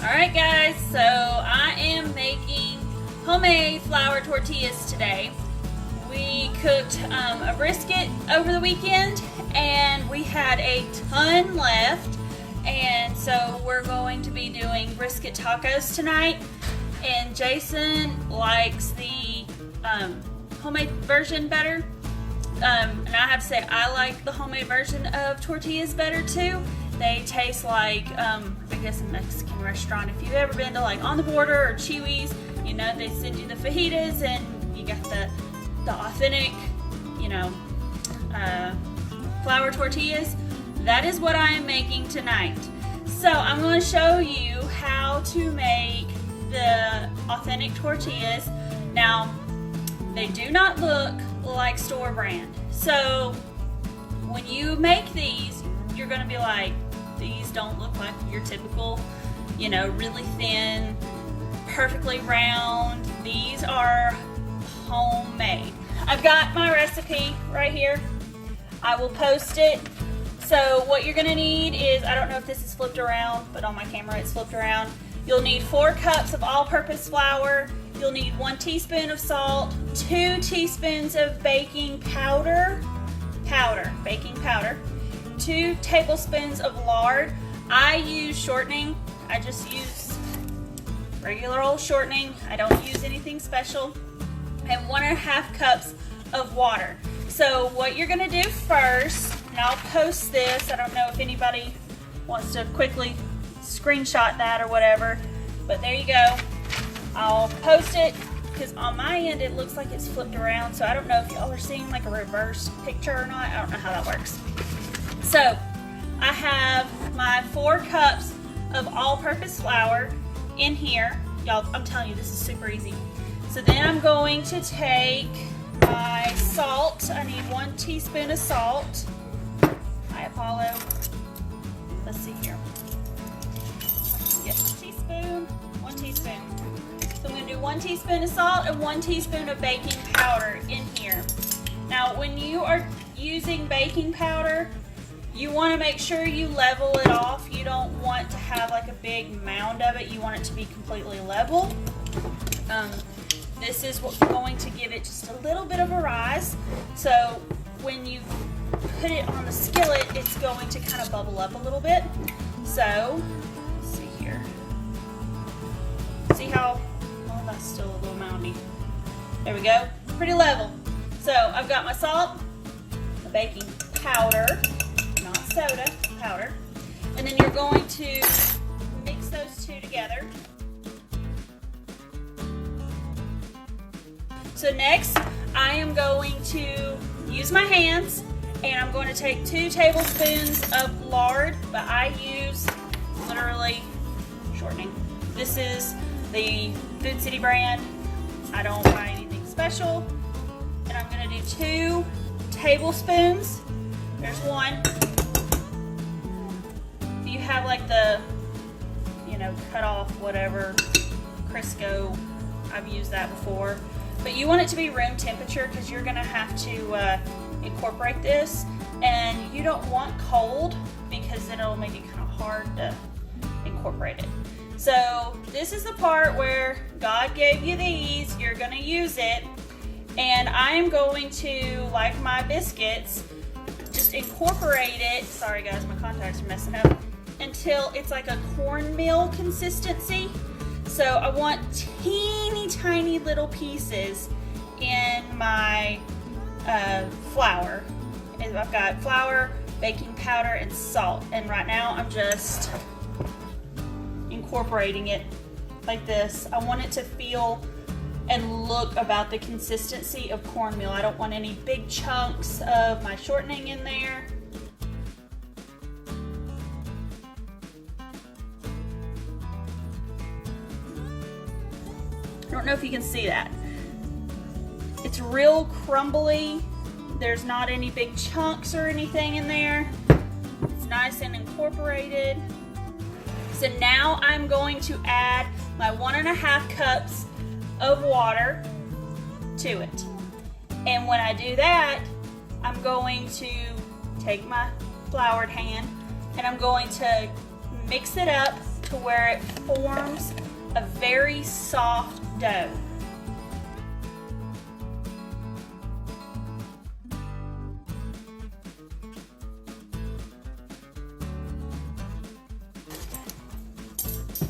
Alright guys, so I am making homemade flour tortillas today. We cooked a brisket over the weekend and we had a ton left, and so we're going to be doing brisket tacos tonight. And Jason likes the homemade version better, and I have to say I like the homemade version of tortillas better too. They taste like, I guess, a Mexican restaurant. If you've ever been to like On the Border or Chewy's, you know, they send you the fajitas and you got the authentic, you know, flour tortillas. That is what I am making tonight. So I'm going to show you how to make the authentic tortillas. Now, they do not look like store brand. So when you make these, you're going to be like, these don't look like your typical, you know, really thin, perfectly round. These are homemade. I've got my recipe right here. I will post it. So what you're going to need is, I don't know if this is flipped around, but on my camera it's flipped around. You'll need 4 cups of all-purpose flour. You'll need 1 teaspoon of salt, 2 teaspoons of baking powder, baking powder, 2 tablespoons of lard. I use shortening. I just use regular old shortening. I don't use anything special. And 1.5 cups of water. So what you're gonna do first, and I'll post this, I don't know if anybody wants to quickly screenshot that or whatever, but there you go. I'll post it because on my end it looks like it's flipped around, so I don't know if y'all are seeing like a reverse picture or not. I don't know how that works. So I have my 4 cups of all-purpose flour in here. Y'all, I'm telling you, this is super easy. So then I'm going to take my salt. I need 1 teaspoon of salt. Hi, Apollo. Let's see here. Get a teaspoon, 1 teaspoon. So I'm going to do 1 teaspoon of salt and 1 teaspoon of baking powder in here. Now, when you are using baking powder, you want to make sure you level it off. You don't want to have like a big mound of it. You want it to be completely level. This is what's going to give it just a little bit of a rise. So when you put it on the skillet, it's going to kind of bubble up a little bit. So, let's see here. See how, oh, that's still a little moundy. There we go, pretty level. So I've got my salt, the baking powder, not soda, powder. And then you're going to mix those two together. So next, I am going to use my hands and I'm going to take 2 tablespoons of lard, but I use literally shortening. This is the Food City brand. I don't buy anything special. And I'm going to do 2 tablespoons. There's 1. If you have like the, you know, cut off whatever, Crisco, I've used that before. But you want it to be room temperature because you're going to have to incorporate this, and you don't want cold because then it'll make it kind of hard to incorporate it. So this is the part where God gave you these, you're going to use it, and I'm going to, like my biscuits, just incorporate it, sorry guys, my contacts are messing up, until it's like a cornmeal consistency. So I want teeny tiny little pieces in my flour. And I've got flour, baking powder, and salt. And right now I'm just incorporating it like this. I want it to feel and look about the consistency of cornmeal. I don't want any big chunks of my shortening in there. I don't know if you can see that. It's real crumbly. There's not any big chunks or anything in there. It's nice and incorporated. So now I'm going to add my 1.5 cups of water to it. And when I do that, I'm going to take my floured hand and I'm going to mix it up to where it forms a very soft dough.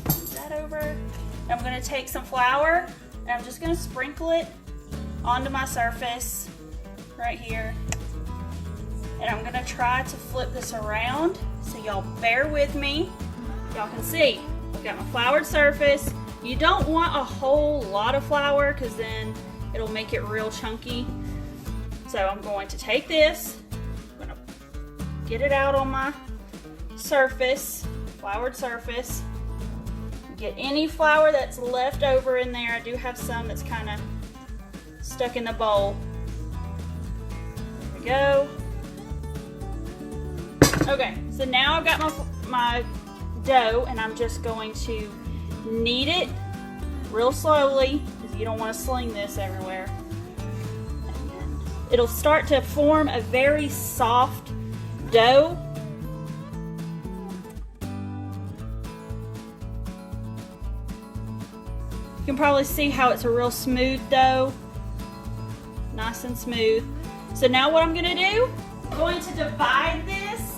Move that over. I'm going to take some flour and I'm just going to sprinkle it onto my surface right here. And I'm gonna try to flip this around, so y'all bear with me. Y'all can see, I've got my floured surface. You don't want a whole lot of flour because then it'll make it real chunky. So I'm going to take this, I'm gonna get it out on my surface, floured surface. Get any flour that's left over in there. I do have some that's kind of stuck in the bowl. There we go. Okay, so now I've got my dough and I'm just going to knead it real slowly because you don't want to sling this everywhere. And then it'll start to form a very soft dough. You can probably see how it's a real smooth dough. Nice and smooth. So now what I'm going to do, I'm going to divide this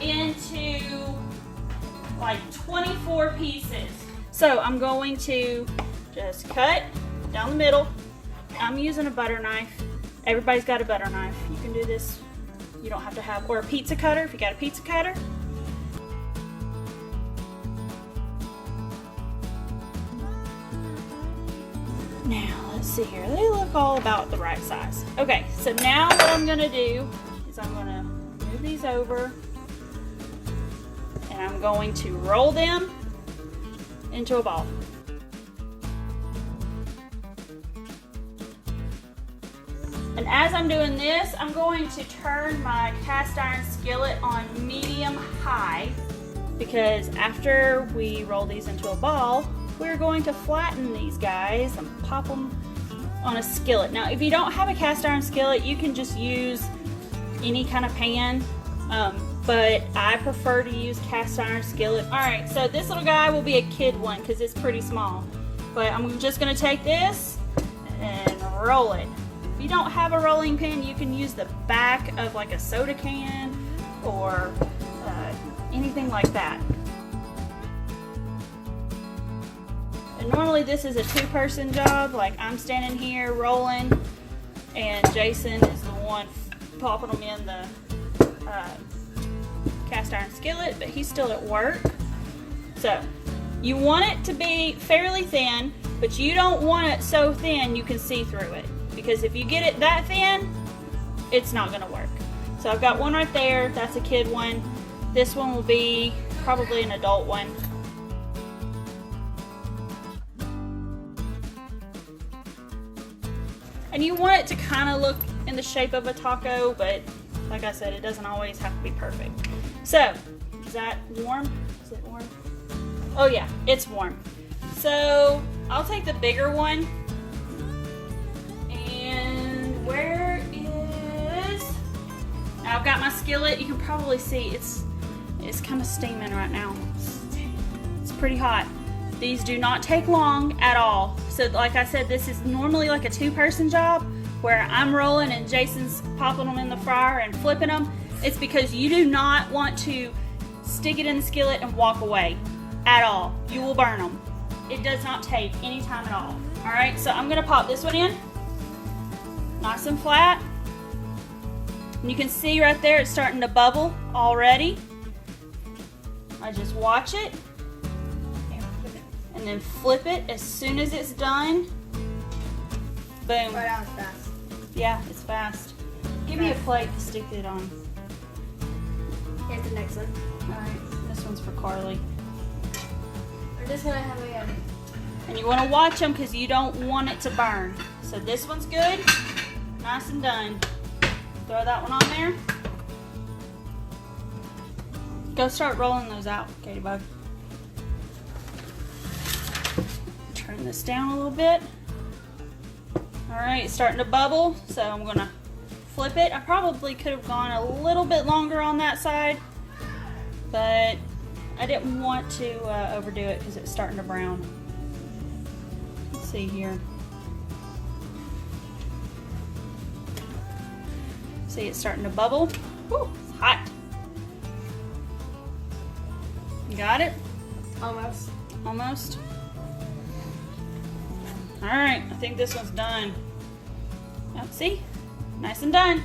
into like 24 pieces. So I'm going to just cut down the middle. I'm using a butter knife. Everybody's got a butter knife. You can do this. You don't have to have, or a pizza cutter if you got a pizza cutter. Now let's see here. They look all about the right size. Okay, so now what I'm gonna do is I'm gonna move these over. And I'm going to roll them into a ball. And as I'm doing this, I'm going to turn my cast iron skillet on medium high because after we roll these into a ball, we're going to flatten these guys and pop them on a skillet. Now, if you don't have a cast iron skillet, you can just use any kind of pan. But I prefer to use cast iron skillet. All right, so this little guy will be a kid one because it's pretty small. But I'm just gonna take this and roll it. If you don't have a rolling pin, you can use the back of like a soda can or anything like that. And normally this is a two-person job. Like I'm standing here rolling and Jason is the one popping them in the cast iron skillet, but he's still at work. So you want it to be fairly thin, but you don't want it so thin you can see through it, because if you get it that thin, it's not going to work. So I've got one right there. That's a kid one. This one will be probably an adult one. And you want it to kind of look in the shape of a taco, but like I said, it doesn't always have to be perfect. So, is that warm? Is it warm? Oh yeah, it's warm. So, I'll take the bigger one. And where is... Now I've got my skillet. You can probably see it's kind of steaming right now. It's pretty hot. These do not take long at all. So like I said, this is normally like a two-person job where I'm rolling and Jason's popping them in the fryer and flipping them. It's because you do not want to stick it in the skillet and walk away at all. You will burn them. It does not take any time at all. All right, so I'm gonna pop this one in, nice and flat. And you can see right there, it's starting to bubble already. I just watch it and then flip it as soon as it's done. Boom. Right on fast. Yeah, it's fast. Give me a plate to stick it on. Here's the next one. Alright, this one's for Carly. We're just gonna have a And you want to watch them because you don't want it to burn. So this one's good, nice and done. Throw that one on there. Go start rolling those out, Katie Bug. Turn this down a little bit. Alright, it's starting to bubble, so I'm gonna flip it. I probably could have gone a little bit longer on that side, but I didn't want to overdo it because it's starting to brown. Let's see here. See, it's starting to bubble. Woo, it's hot. Got it? Almost. Almost. All right, I think this one's done. Oh, see? Nice and done.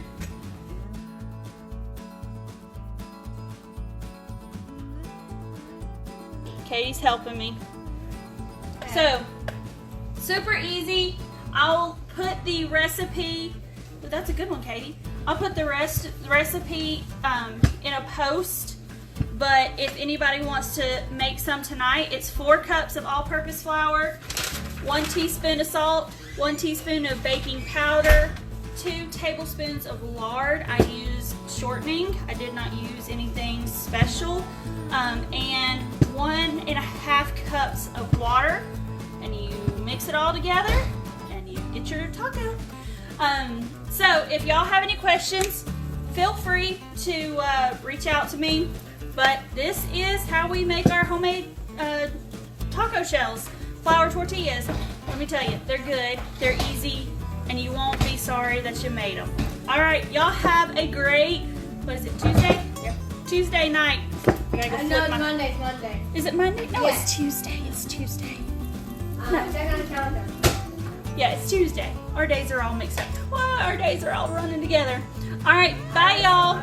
Katie's helping me. So, super easy. I'll put the recipe, oh, that's a good one, Katie. I'll put the recipe in a post, but if anybody wants to make some tonight, it's 4 cups of all-purpose flour, 1 teaspoon of salt, 1 teaspoon of baking powder, 2 tablespoons of lard. I used shortening. I did not use anything special. And 1.5 cups of water. And you mix it all together and you get your taco. So if y'all have any questions, feel free to reach out to me. But this is how we make our homemade taco shells. Flour tortillas. Let me tell you, they're good, they're easy, and you won't be sorry that you made them. All right, y'all have a great, what is it, Tuesday? Yep. Tuesday night. I gotta go No, flip it's my... Monday. It's Monday. Is it Monday? No, Yeah. it's Tuesday. It's Tuesday. No. Check on the calendar. Yeah, it's Tuesday. Our days are all mixed up. Well, our days are all running together. All right, bye, y'all.